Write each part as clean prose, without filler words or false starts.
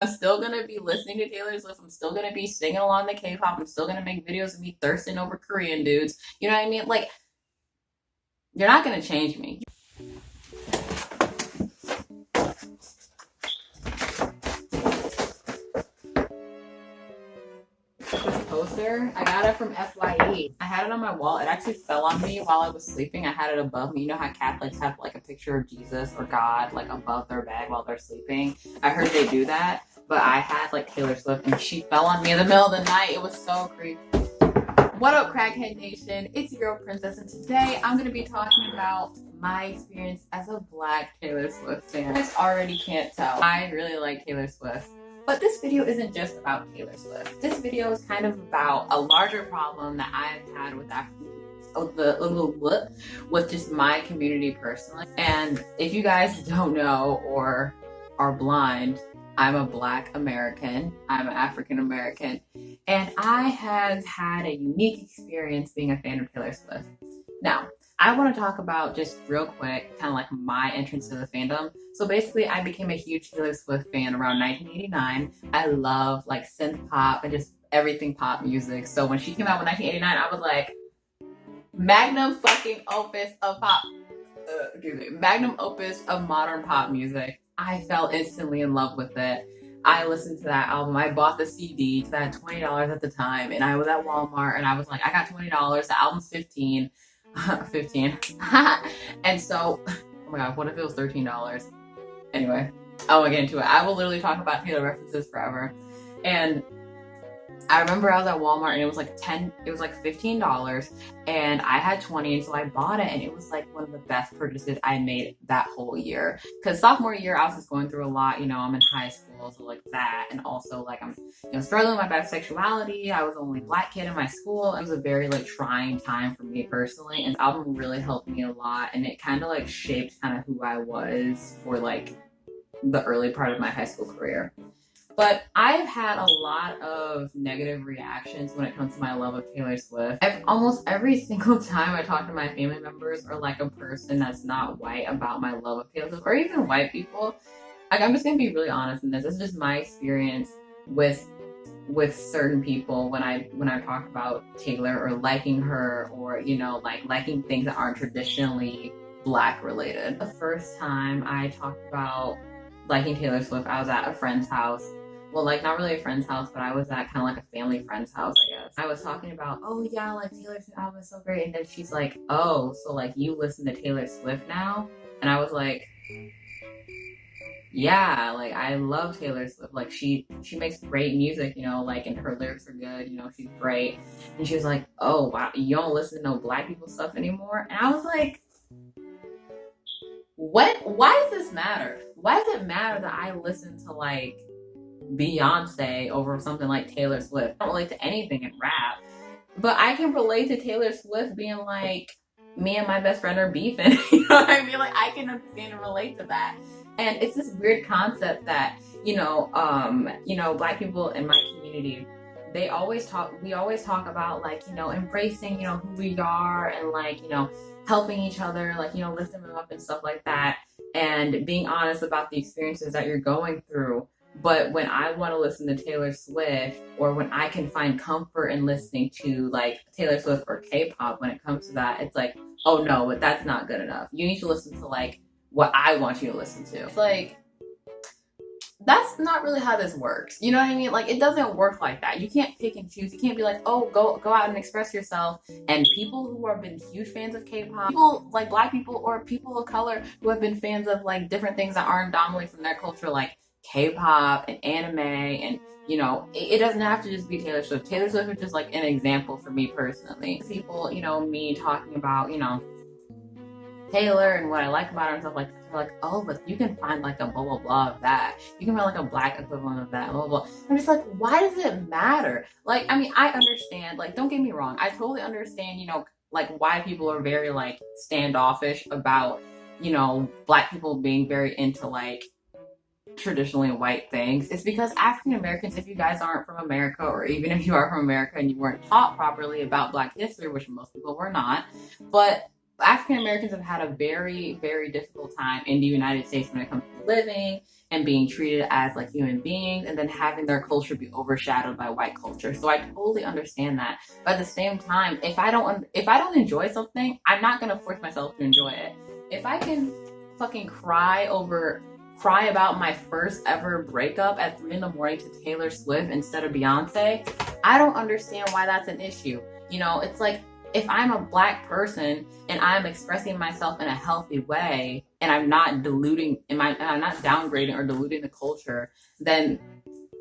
I'm still gonna be listening to Taylor Swift. I'm still gonna be singing along to K-pop. I'm still gonna make videos of me thirsting over Korean dudes. You know what I mean? Like, you're not gonna change me. This poster, I got it from FYE. I had it on my wall. It actually fell on me while I was sleeping. I had it above me. You know how Catholics have like a picture of Jesus or God like above their bed while they're sleeping? I heard they do that, but I had like Taylor Swift and she fell on me in the middle of the night. It was so creepy. What up, Crackhead Nation? It's your girl Princess, and today I'm going to be talking about my experience as a Black Taylor Swift fan. You guys already can't tell, I really like Taylor Swift. But this video isn't just about Taylor Swift. This video is kind of about a larger problem that I've had with just my community personally. And if you guys don't know or are blind, I'm a Black American. I'm an African American. And I have had a unique experience being a fan of Taylor Swift. Now, I want to talk about just real quick, kind of like my entrance to the fandom. So basically, I became a huge Taylor Swift fan around 1989. I love like synth pop and just everything pop music. So when she came out in 1989, I was like, magnum fucking opus of pop. Magnum opus of modern pop music. I fell instantly in love with it. I listened to that album. I bought the CD because I had $20 at the time, and I was at Walmart, and I was like, I got $20. The album's 15, 15. And so, oh my god, what if it was $13? Anyway, I won't get into it. I will literally talk about Taylor references forever. And I remember I was at Walmart and it was like $15 and I had 20, and so I bought it, and it was like one of the best purchases I made that whole year. Cause sophomore year I was just going through a lot, you know, I'm in high school, so like that, and also like I'm, you know, struggling with my bisexuality. I was the only Black kid in my school. It was a very like trying time for me personally, and the album really helped me a lot, and it kind of like shaped kind of who I was for like the early part of my high school career. But I've had a lot of negative reactions when it comes to my love of Taylor Swift. Almost every single time I talk to my family members or like a person that's not white about my love of Taylor Swift, or even white people, like I'm just gonna be really honest in this. This is just my experience with certain people when I talk about Taylor or liking her, or you know, like liking things that aren't traditionally Black related. The first time I talked about liking Taylor Swift, I was at a friend's house. Well, like not really a friend's house, but I was at kind of like a family friend's house, I guess. I was talking about, oh yeah, like Taylor Swift album is so great, and then she's like, oh, so like you listen to Taylor Swift now? And I was like, yeah, like I love Taylor Swift. Like she makes great music, you know, like, and her lyrics are good, you know, she's great. And she was like, oh wow, you don't listen to no Black people stuff anymore? And I was like, what? Why does this matter? Why does it matter that I listen to like Beyonce over something like Taylor Swift? I don't relate to anything in rap, but I can relate to Taylor Swift being like, me and my best friend are beefing. You know what I mean? Like I can understand and relate to that. And it's this weird concept that, you know, Black people in my community, we always talk about like, you know, embracing, you know, who we are, and like, you know, helping each other, like, you know, lifting them up and stuff like that, and being honest about the experiences that you're going through. But when I want to listen to Taylor Swift, or when I can find comfort in listening to like Taylor Swift or K-pop, when it comes to that, it's like, oh no, but that's not good enough. You need to listen to like what I want you to listen to. It's like, that's not really how this works. You know what I mean? Like, it doesn't work like that. You can't pick and choose. You can't be like, oh, go out and express yourself. And people who have been huge fans of K-pop, people like Black people or people of color who have been fans of like different things that aren't dominantly from their culture, like K-pop and anime, and you know, it doesn't have to just be Taylor Swift. Taylor Swift is just like an example for me personally. People, you know, me talking about, you know, Taylor and what I like about her and stuff like that. They're like, oh, but you can find like a blah blah blah of that. You can find like a Black equivalent of that, blah blah blah. I'm just like, why does it matter? Like, I mean, I understand, like, don't get me wrong, I totally understand, you know, like why people are very like standoffish about, you know, Black people being very into like traditionally white things. It's because African Americans, if you guys aren't from America, or even if you are from America and you weren't taught properly about Black history, which most people were not, but African Americans have had a very, very difficult time in the United States when it comes to living and being treated as like human beings, and then having their culture be overshadowed by white culture. So I totally understand that. But at the same time, if I don't enjoy something, I'm not gonna force myself to enjoy it. If I can fucking cry about my first ever breakup at 3 in the morning to Taylor Swift instead of Beyonce, I don't understand why that's an issue. You know, it's like, if I'm a black person and I'm expressing myself in a healthy way, and I'm not I'm not downgrading or diluting the culture, then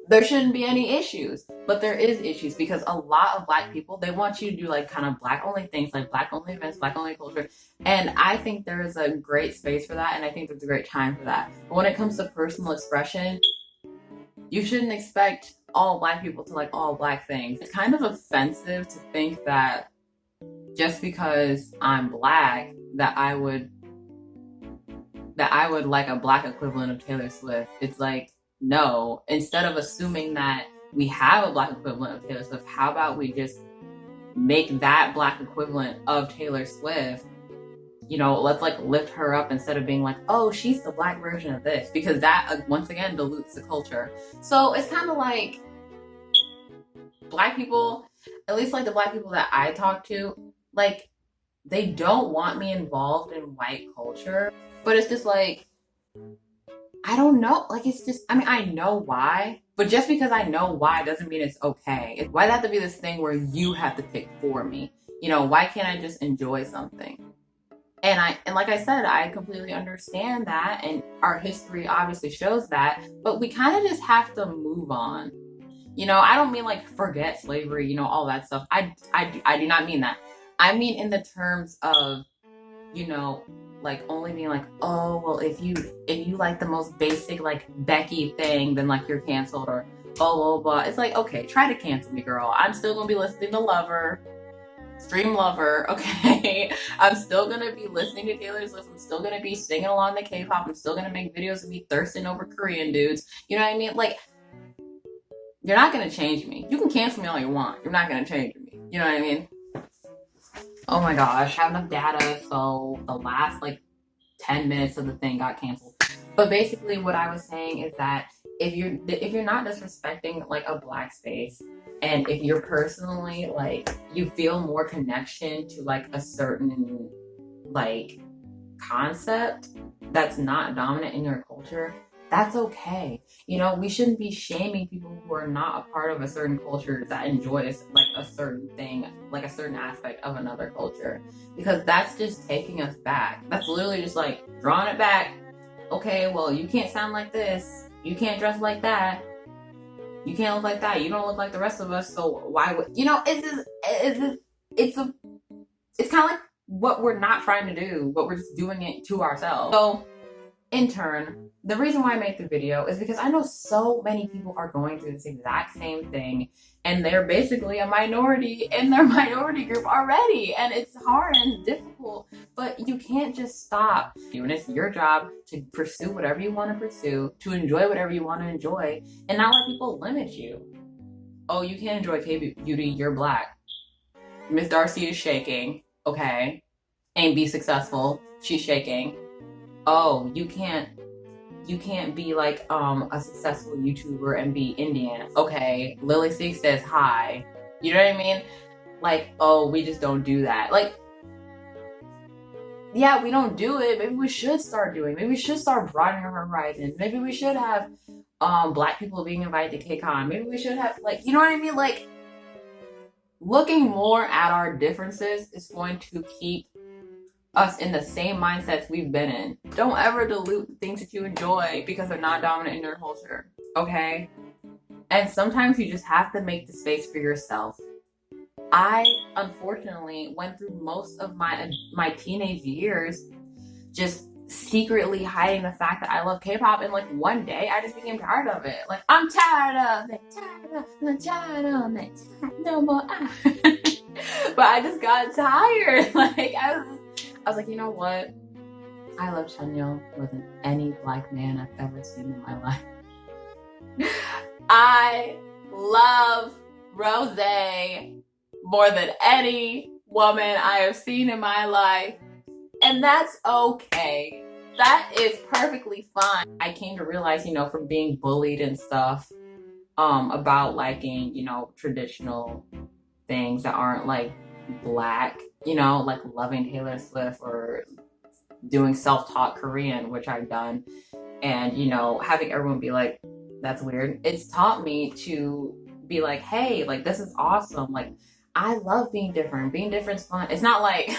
there shouldn't be any issues. But there is issues, because a lot of black people, they want you to do like kind of black only things, like black only events, black only culture. And I think there's a great space for that, and I think there's a great time for that. But when it comes to personal expression, you shouldn't expect all black people to like all black things. It's kind of offensive to think that just because I'm black, that I would like a black equivalent of Taylor Swift. It's like, no. Instead of assuming that we have a black equivalent of Taylor Swift, how about we just make that black equivalent of Taylor Swift? You know, let's like lift her up instead of being like, oh, she's the black version of this, because that once again dilutes the culture. So it's kind of like black people, at least like the black people that I talk to, like, they don't want me involved in white culture, but it's just like, I don't know. Like, it's just, I mean, I know why, but just because I know why doesn't mean it's okay. Why does it have to be this thing where you have to pick for me? You know, why can't I just enjoy something? And like I said, I completely understand that, and our history obviously shows that, but we kind of just have to move on. You know, I don't mean like forget slavery, you know, all that stuff. I do not mean that. I mean in the terms of, you know, like only being like, oh, well, if you like the most basic like Becky thing, then like you're canceled, or oh, blah, blah. It's like, okay, try to cancel me, girl. I'm still gonna be listening to Lover, Stream Lover, okay? I'm still gonna be listening to Taylor Swift. I'm still gonna be singing along to K-pop. I'm still gonna make videos of me thirsting over Korean dudes. You know what I mean? Like, you're not gonna change me. You can cancel me all you want. You're not gonna change me. You know what I mean? Oh my gosh, I have enough data, so the last like 10 minutes of the thing got canceled. But basically what I was saying is that if you're not disrespecting like a black space, and if you're personally like, you feel more connection to like a certain like concept that's not dominant in your culture, that's okay. You know, we shouldn't be shaming people who are not a part of a certain culture that enjoys like a certain thing, like a certain aspect of another culture, because that's just taking us back. That's literally just like drawing it back. Okay, well, you can't sound like this. You can't dress like that. You can't look like that. You don't look like the rest of us. So why would, you know, it's kind of like what we're not trying to do, but we're just doing it to ourselves. So in turn, the reason why I make the video is because I know so many people are going through this exact same thing, and they're basically a minority in their minority group already, and it's hard and difficult, but you can't just stop. And it's your job to pursue whatever you want to pursue, to enjoy whatever you want to enjoy, and not let people limit you. Oh, you can't enjoy K-beauty, you're black. Miss Darcy is shaking, okay, and be successful, she's shaking. Oh, you can't be like a successful YouTuber and be Indian. Okay, Lily C says hi. You know what I mean? Like, oh, we just don't do that. Like, yeah, we don't do it. Maybe we should start doing it. Maybe we should start broadening our horizons. Maybe we should have black people being invited to KCON. Maybe we should have, like, you know what I mean? Like, looking more at our differences is going to keep us in the same mindsets we've been in. Don't ever dilute things that you enjoy because they're not dominant in your culture, okay? And sometimes you just have to make the space for yourself. I, unfortunately, went through most of my teenage years just secretly hiding the fact that I love K-pop, and like one day I just became tired of it. Like, I'm tired of it, no more. But I just got tired. Like, I was like, you know what? I love Chanyeol more than any black man I've ever seen in my life. I love Rosé more than any woman I have seen in my life. And that's okay. That is perfectly fine. I came to realize, from being bullied and stuff, about liking, traditional things that aren't like black, like loving Taylor Swift or doing self-taught Korean, which I've done, and having everyone be like, that's weird. It's taught me to be like, hey, like this is awesome. Like I love being different. Being different's fun. It's not like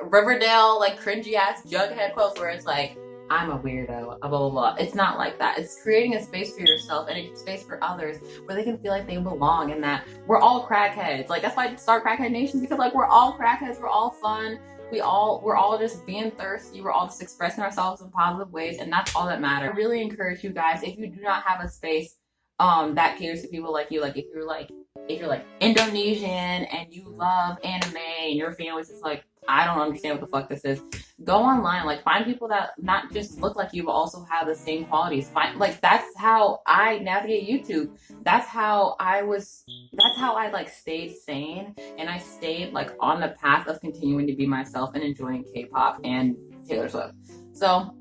Riverdale, like cringy ass Jughead post where it's like, I'm a weirdo, blah, blah, blah. It's not like that. It's creating a space for yourself and a space for others where they can feel like they belong and that we're all crackheads. Like, that's why I start Crackhead Nation, because like we're all crackheads, we're all fun. We're all just being thirsty. We're all just expressing ourselves in positive ways, and that's all that matters. I really encourage you guys, if you do not have a space that caters to people like you, like if you're like Indonesian and you love anime and your family's just like, I don't understand what the fuck this is, go online, like find people that not just look like you but also have the same qualities. That's how I navigate YouTube. That's how I like stayed sane, and I stayed like on the path of continuing to be myself and enjoying K-pop and Taylor Swift. So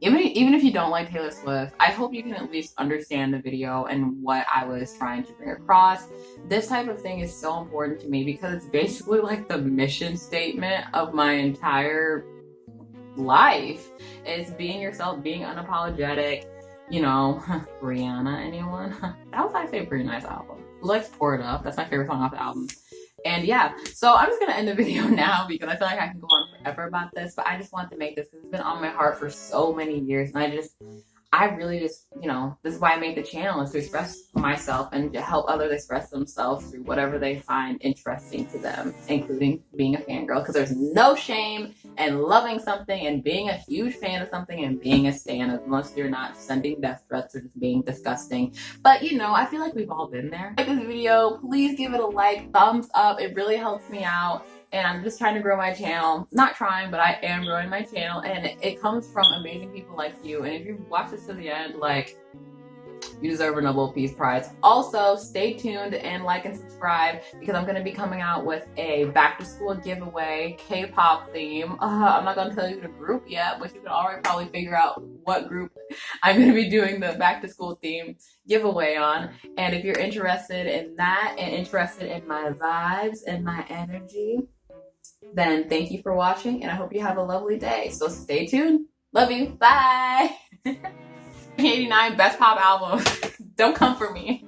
even if you don't like Taylor Swift, I hope you can at least understand the video and what I was trying to bring across. This type of thing is so important to me because it's basically like the mission statement of my entire life. It's being yourself, being unapologetic, Rihanna, anyone? That was actually a pretty nice album. Let's Pour It Up. That's my favorite song off the album. And yeah, so I'm just gonna end the video now because I feel like I can go on forever about this, but I just wanted to make this because it's been on my heart for so many years, and I really just, this is why I made the channel, is to express myself and to help others express themselves through whatever they find interesting to them, including being a fangirl, because there's no shame in loving something and being a huge fan of something and being a stan, unless you're not sending death threats or just being disgusting. But, I feel like we've all been there. Like this video, please give it a like, thumbs up. It really helps me out. And I'm just trying to grow my channel. Not trying, but I am growing my channel. And it comes from amazing people like you. And if you watch this to the end, like, you deserve a Nobel Peace Prize. Also, stay tuned and like and subscribe because I'm going to be coming out with a back to school giveaway, K-pop theme. I'm not going to tell you the group yet, but you can already probably figure out what group I'm going to be doing the back to school theme giveaway on. And if you're interested in that and interested in my vibes and my energy, then thank you for watching, and I hope you have a lovely day. So stay tuned. Love you. Bye. 89 best pop album. Don't come for me.